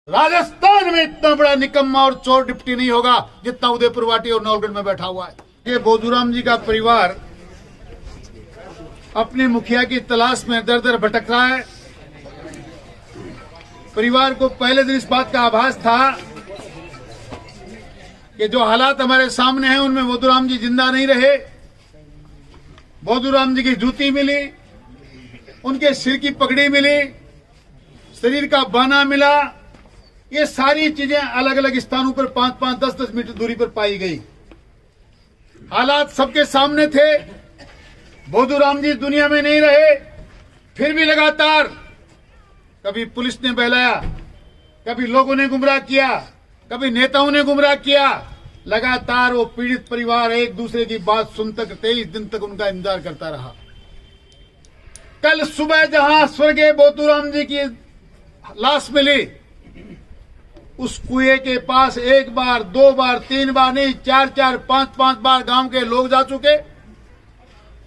राजस्थान में इतना बड़ा निकम्मा और चोर डिप्टी नहीं होगा जितना उदयपुर वाटी और नौगढ़ में बैठा हुआ है। ये बोधूराम जी का परिवार अपने मुखिया की तलाश में दर दर भटक रहा है। परिवार को पहले दिन इस बात का आभास था कि जो हालात हमारे सामने हैं उनमें बोधूराम जी जिंदा नहीं रहे। बोधूराम जी की जूती मिली, उनके सिर की पगड़ी मिली, शरीर का बाना मिला। ये सारी चीजें अलग अलग स्थानों पर 5-5, 10-10 मीटर दूरी पर पाई गई। हालात सबके सामने थे। बोधूराम जी दुनिया में नहीं रहे, फिर भी लगातार कभी पुलिस ने बहलाया, कभी लोगों ने गुमराह किया, कभी नेताओं ने गुमराह किया। लगातार वो पीड़ित परिवार एक दूसरे की बात सुनते 23 दिन तक उनका इंतजार करता रहा। कल सुबह जहां स्वर्गीय बोधूराम जी की लाश मिली, उस कुएं के पास 1 बार, 2 बार, 3 बार नहीं, 4-4, 5-5 बार गांव के लोग जा चुके,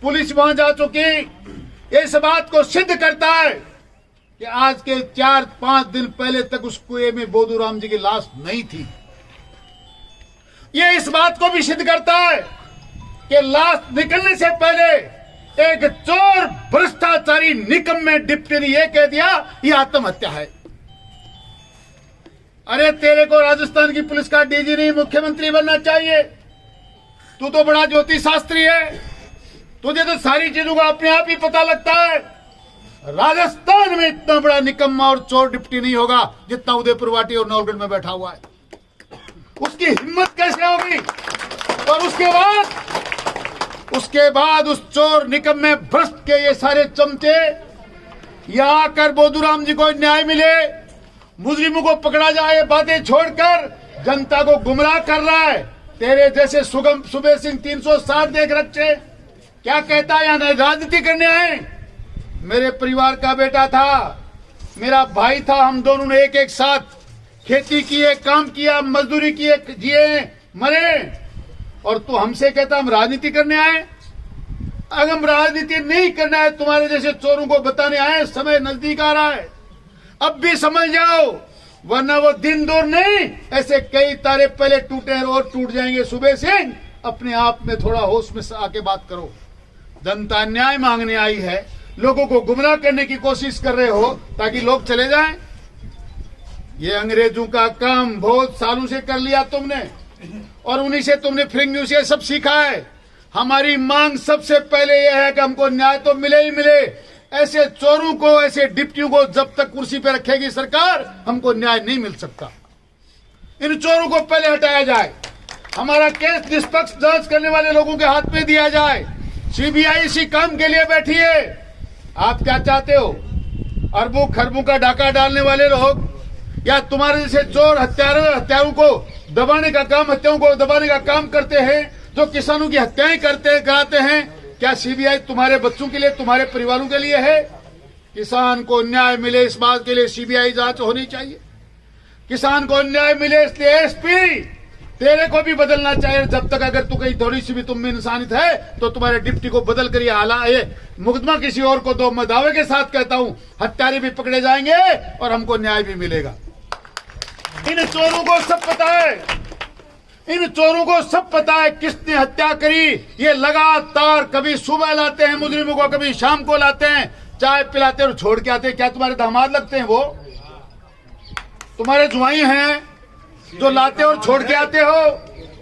पुलिस वहां जा चुकी। इस बात को सिद्ध करता है कि आज के 4-5 दिन पहले तक उस कुएं में बोधूराम जी की लाश नहीं थी। ये इस बात को भी सिद्ध करता है कि लाश निकलने से पहले एक चोर भ्रष्टाचारी निकम्मे डिप्टी ने यह कह दिया ये आत्महत्या है। अरे तेरे को राजस्थान की पुलिस का डीजी नहीं मुख्यमंत्री बनना चाहिए। तू तो बड़ा ज्योतिष शास्त्री है, तुझे तो सारी चीजों का अपने आप ही पता लगता है। राजस्थान में इतना बड़ा निकम्मा और चोर डिप्टी नहीं होगा जितना उदयपुर वाटी और नौगढ़ में बैठा हुआ है। उसकी हिम्मत कैसे होगी? और उसके बाद उस चोर निकम्मे भ्रष्ट के ये सारे चमचे यहां आकर बोधूराम जी को न्याय मिले, मुजरिमों को पकड़ा जाए, बातें छोड़कर जनता को गुमराह कर रहा है। तेरे जैसे सुबह सिंह 360 देख रखे, क्या कहता है? यहाँ राजनीति करने आए। मेरे परिवार का बेटा था, मेरा भाई था, हम दोनों ने एक साथ खेती किए, काम किया, मजदूरी किए, जिए, मरे, और तू हमसे कहता हम राजनीति करने आए। अगर हम राजनीति नहीं करना है, तुम्हारे जैसे चोरों को बताने आए। समय नजदीक आ रहा है, अब भी समझ जाओ, वरना वो दिन दूर नहीं। ऐसे कई तारे पहले टूटे हैं और टूट जाएंगे। सुबह सिंह, अपने आप में थोड़ा होश में आके बात करो। जनता न्याय मांगने आई है, लोगों को गुमराह करने की कोशिश कर रहे हो ताकि लोग चले जाएं। ये अंग्रेजों का काम बहुत सालों से कर लिया तुमने, और उन्हीं से तुमने फ्रिंग से सब सीखा है। हमारी मांग सबसे पहले यह है कि हमको न्याय तो मिले ही मिले। ऐसे चोरों को, ऐसे डिप्टियों को जब तक कुर्सी पे रखेगी सरकार, हमको न्याय नहीं मिल सकता। इन चोरों को पहले हटाया जाए, हमारा केस निष्पक्ष जांच करने वाले लोगों के हाथ में दिया जाए। सीबीआई इसी काम के लिए बैठी है। आप क्या चाहते हो? अरबों खरबों का डाका डालने वाले लोग, या तुम्हारे जैसे चोर हत्यारों को दबाने का काम, हत्याओं को दबाने का काम करते हैं, जो किसानों की हत्याएं कराते हैं? क्या सीबीआई तुम्हारे बच्चों के लिए, तुम्हारे परिवारों के लिए है? किसान को न्याय मिले इस बात के लिए सीबीआई जांच होनी चाहिए। किसान को न्याय मिले इसलिए एसपी तेरे को भी बदलना चाहिए। जब तक अगर तू कहीं थोड़ी सी भी तुम में इंसानियत है तो तुम्हारे डिप्टी को बदल कर ये मुकदमा किसी और को दो। मैं दावे के साथ कहता हूं, हत्यारे भी पकड़े जाएंगे और हमको न्याय भी मिलेगा। इन चोरों को सब पता है, इन चोरों को सब पता है किसने हत्या करी। ये लगातार कभी सुबह लाते हैं मुजरिमों को, कभी शाम को लाते हैं, चाय पिलाते और छोड़ के आते हैं। क्या तुम्हारे दामाद लगते हैं? वो तुम्हारे जुआई हैं जो लाते और छोड़ के आते हो?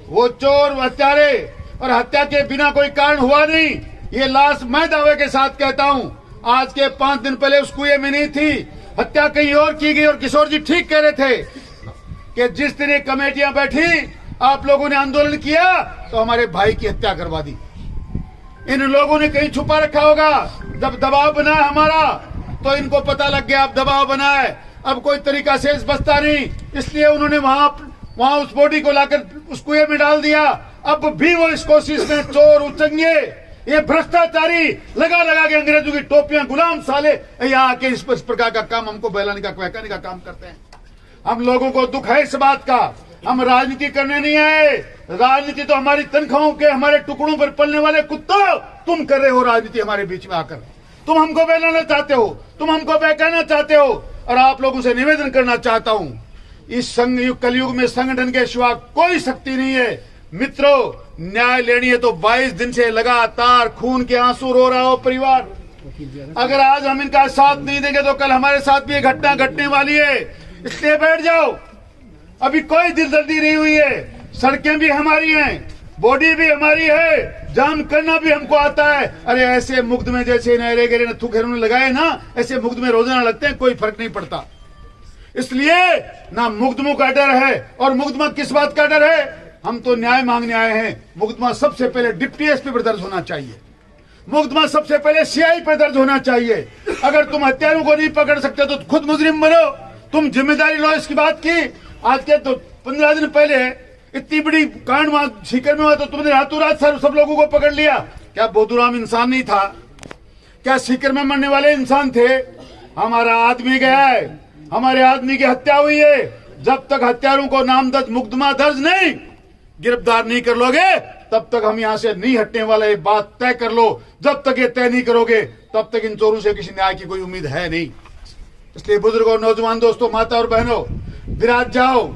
वो चोर, हत्यारे, और हत्या के बिना कोई कारण हुआ नहीं। ये लाश मैं दावे के साथ कहता हूं, आज के 5 दिन पहले उस कुएं में नहीं थी, हत्या कहीं और की गई। और किशोर जी ठीक कह रहे थे कि जिस दिन कमेटियां बैठी, आप लोगों ने आंदोलन किया तो हमारे भाई की हत्या करवा दी। इन लोगों ने कहीं छुपा रखा होगा। जब दबाव बना हमारा तो इनको पता लग गया अब दबाव बना है, अब कोई तरीका से बचता नहीं, इसलिए उन्होंने वहां उस बॉडी को लाकर उस कुएं में डाल दिया। अब भी वो इस कोशिश में चोर, उचंगे, ये भ्रष्टाचारी लगा के अंग्रेजों की टोपियां, गुलाम साले यहाँ आके इस प्रकार का काम हमको बहलाने का, बहकाने का काम करते हैं। हम लोगों को दुख है इस बात का। हम राजनीति करने नहीं आए। राजनीति तो हमारी तनख्वाहों के, हमारे टुकड़ों पर पलने वाले कुत्तों, तुम कर रहे हो राजनीति हमारे बीच में आकर। तुम हमको बहलाना चाहते हो, तुम हमको बहकाना चाहते हो। और आप लोगों से निवेदन करना चाहता हूं, इस कलयुग में संगठन के सिवा कोई शक्ति नहीं है। मित्रों, न्याय लेनी है तो 22 दिन से लगातार खून के आंसू रो रहा हो परिवार। अगर आज हम इनका साथ नहीं देंगे तो कल हमारे साथ भी ये घटना घटने वाली है। इसलिए बैठ जाओ, अभी कोई दिलदर्दी नहीं हुई है। सड़कें भी हमारी हैं, बॉडी भी हमारी है, जाम करना भी हमको आता है। अरे ऐसे मुग्ध में जैसे नहरे गेरे नथु घेरों ने लगाए ना, ऐसे मुग्ध में रोजाना लगते हैं, कोई फर्क नहीं पड़ता। इसलिए ना मुकदमों का डर है। और मुकदमा किस बात का डर है? हम तो न्याय मांगने आए हैं। मुकदमा सबसे पहले डिप्टी एसपी पर दर्ज होना चाहिए, मुकदमा सबसे पहले सीआई पर दर्ज होना चाहिए। अगर तुम हत्यारों को नहीं पकड़ सकते तो खुद मुजरिम बनो, तुम जिम्मेदारी लो। इसकी बात की आज के तो 15 दिन पहले इतनी बड़ी कांड सीकर में हुआ तो तुमने रातों रात सब लोगों को पकड़ लिया। क्या बोधूराम इंसान नहीं था? क्या सीकर में मरने वाले इंसान थे? हमारा आदमी गया है, हमारे आदमी की हत्या हुई है। जब तक हत्यारों को नामजद मुकदमा दर्ज नहीं, गिरफ्तार नहीं कर लोगे, तब तक हम यहाँ से नहीं हटने वाले। ये बात तय कर लो। जब तक ये तय नहीं करोगे तब तक इन चोरों से किसी न्याय की कोई उम्मीद है नहीं। इसलिए बुजुर्गों, नौजवान दोस्तों, माता और बहनों, विराट जाओ,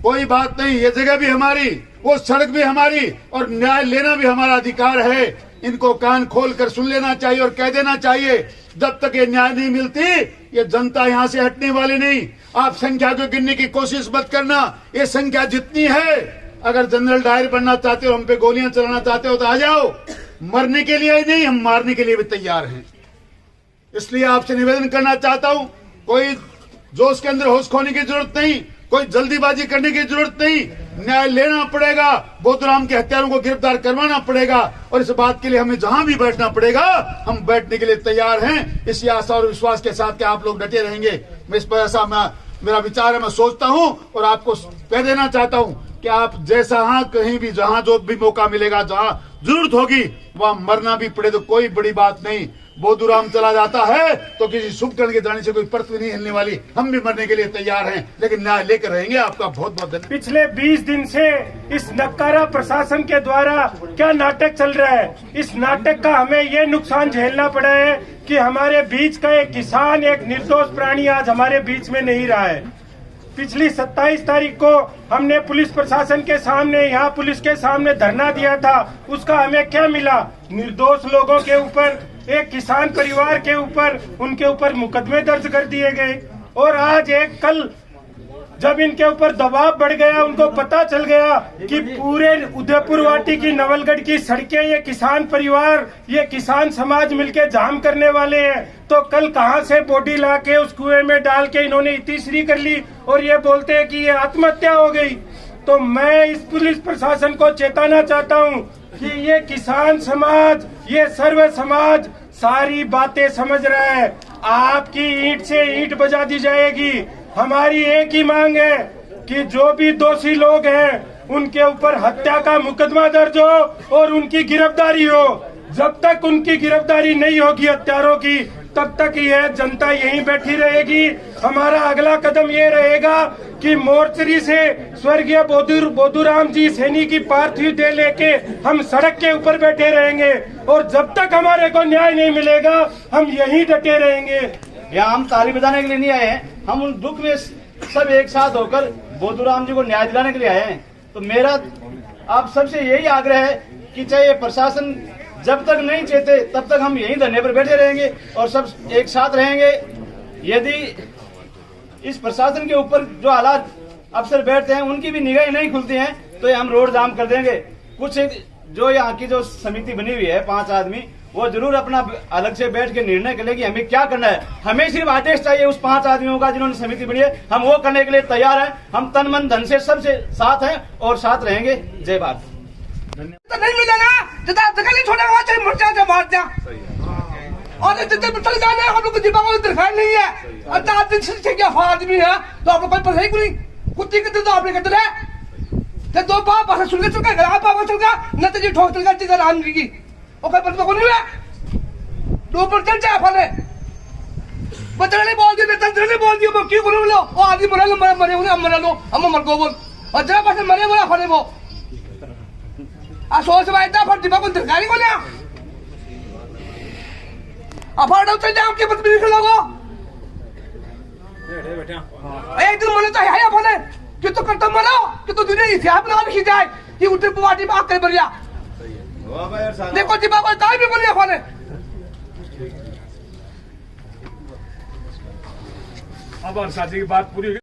कोई बात नहीं। ये जगह भी हमारी, वो सड़क भी हमारी, और न्याय लेना भी हमारा अधिकार है। इनको कान खोल कर सुन लेना चाहिए और कह देना चाहिए, जब तक ये न्याय नहीं मिलती ये जनता यहाँ से हटने वाली नहीं। आप संख्या को गिनने की कोशिश मत करना, ये संख्या जितनी है। अगर जनरल डायर बनना चाहते हो, हम पे गोलियां चलाना चाहते हो तो आ जाओ। मरने के लिए ही नहीं, हम मारने के लिए भी तैयार हैं। इसलिए आपसे निवेदन करना चाहता हूं, कोई जोश के अंदर होश खोने की जरूरत नहीं, कोई जल्दीबाजी करने की जरूरत नहीं। न्याय लेना पड़ेगा, बोधूराम के हत्यारों को गिरफ्तार करवाना पड़ेगा, और इस बात के लिए हमें जहां भी बैठना पड़ेगा हम बैठने के लिए तैयार हैं। इसी आशा और विश्वास के साथ कि आप लोग डटे रहेंगे। मैं इस पर ऐसा मेरा विचार है, मैं सोचता हूं और आपको कह देना चाहता हूं कि आप जैसा हाँ कहीं भी जहां जो भी मौका मिलेगा, जहां जरूरत होगी वहां मरना भी पड़े तो कोई बड़ी बात नहीं। बोधूराम चला जाता है तो किसी शुभ कर्ण के जाने से कोई पृथ्वी नहीं हिलने वाली। हम भी मरने के लिए तैयार हैं, लेकिन न्याय लेकर रहेंगे। आपका बहुत बहुत धन्यवाद। पिछले 20 दिन से इस नक्कारा प्रशासन के द्वारा क्या नाटक चल रहा है, इस नाटक का हमें ये नुकसान झेलना पड़ा है कि हमारे बीच का एक किसान, एक निर्दोष प्राणी आज हमारे बीच में नहीं रहा है। पिछली 27 तारीख को हमने पुलिस प्रशासन के सामने, यहाँ पुलिस के सामने धरना दिया था। उसका हमें क्या मिला? निर्दोष लोगों के ऊपर, एक किसान परिवार के ऊपर, उनके ऊपर मुकदमे दर्ज कर दिए गए। और आज एक कल जब इनके ऊपर दबाव बढ़ गया, उनको पता चल गया कि पूरे उदयपुर वाटी की, नवलगढ़ की सड़कें ये किसान परिवार, ये किसान समाज मिलके जाम करने वाले हैं, तो कल कहां से बॉडी लाके उस कुएं में डाल के इन्होंने तीसरी कर ली और ये बोलते हैं कि ये आत्महत्या हो गई। तो मैं इस पुलिस प्रशासन को चेताना चाहता हूं कि ये किसान समाज, ये सर्व समाज सारी बातें समझ रहा है। आपकी ईंट से ईंट बजा दी जाएगी। हमारी एक ही मांग है कि जो भी दोषी लोग हैं उनके ऊपर हत्या का मुकदमा दर्ज हो और उनकी गिरफ्तारी हो। जब तक उनकी गिरफ्तारी नहीं होगी हत्यारों की, तब तक यह जनता यहीं बैठी रहेगी। हमारा अगला कदम ये रहेगा कि मोर्चरी से स्वर्गीय बोधूराम जी सैनी की पार्थिव देह लेके हम सड़क के ऊपर बैठे रहेंगे, और जब तक हमारे को न्याय नहीं मिलेगा हम यहीं डटे रहेंगे। यहाँ हम ताली बजाने के लिए नहीं आए हैं, हम उन दुख में सब एक साथ होकर बोधूराम जी को न्याय दिलाने के लिए आए हैं। तो मेरा आप सबसे यही आग्रह है कि चाहे ये प्रशासन जब तक नहीं चेते तब तक हम यहीं धरने पर बैठे रहेंगे और सब एक साथ रहेंगे। यदि इस प्रशासन के ऊपर जो हालात अफसर बैठते हैं उनकी भी निगाहें नहीं खुलती हैं तो ये हम रोड जाम कर देंगे। कुछ जो यहाँ की जो समिति बनी हुई है 5 आदमी, वो जरूर अपना अलग से बैठ के निर्णय करें कि हमें क्या करना है। हमें सिर्फ आदेश चाहिए उस 5 आदमियों का जिन्होंने समिति बनी है, हम वो करने के लिए तैयार हैं। हम तन मन धन से सबसे साथ हैं और साथ रहेंगे। जय भारत। तो नहीं मिला ना, जगह नहीं छोड़ेगा, चाहे मुड़ जा, मार जा, और चल जाना है। हम लोग को दीपा को दिखाई नहीं है। अच्छा आदमी से क्या आदमी है तो आप लोग कोई पता ही नहीं। कुत्ती के तो आपने कहते रहे तो 2 पाप ऐसा सुन के चल गया, पापा चल गया न तो जी ठोक चल गया राम जी की, और कोई पता को नहीं है। 2 पर चल जाए फले बच्चा नहीं बोल दिया, तंत्र नहीं बोल दिया, क्यों बोलो लो वो आदमी बोला लो मरे उन्हें, हम मरा लो, हम मर को बोल, और जरा पास मरे बोला फले वो सोच वायदा पर दीपा को दिखाई को लिया अफाड़ उतर जाओ के बदतमीजी लोगो। एक दिन मने तो है अपने इतिहास बना लिखी जाए कि उत्तर पार्टी में आकर बढ़िया देखो जी बाबा काय भी बढ़िया खोले अब अंसार जी की बात पूरी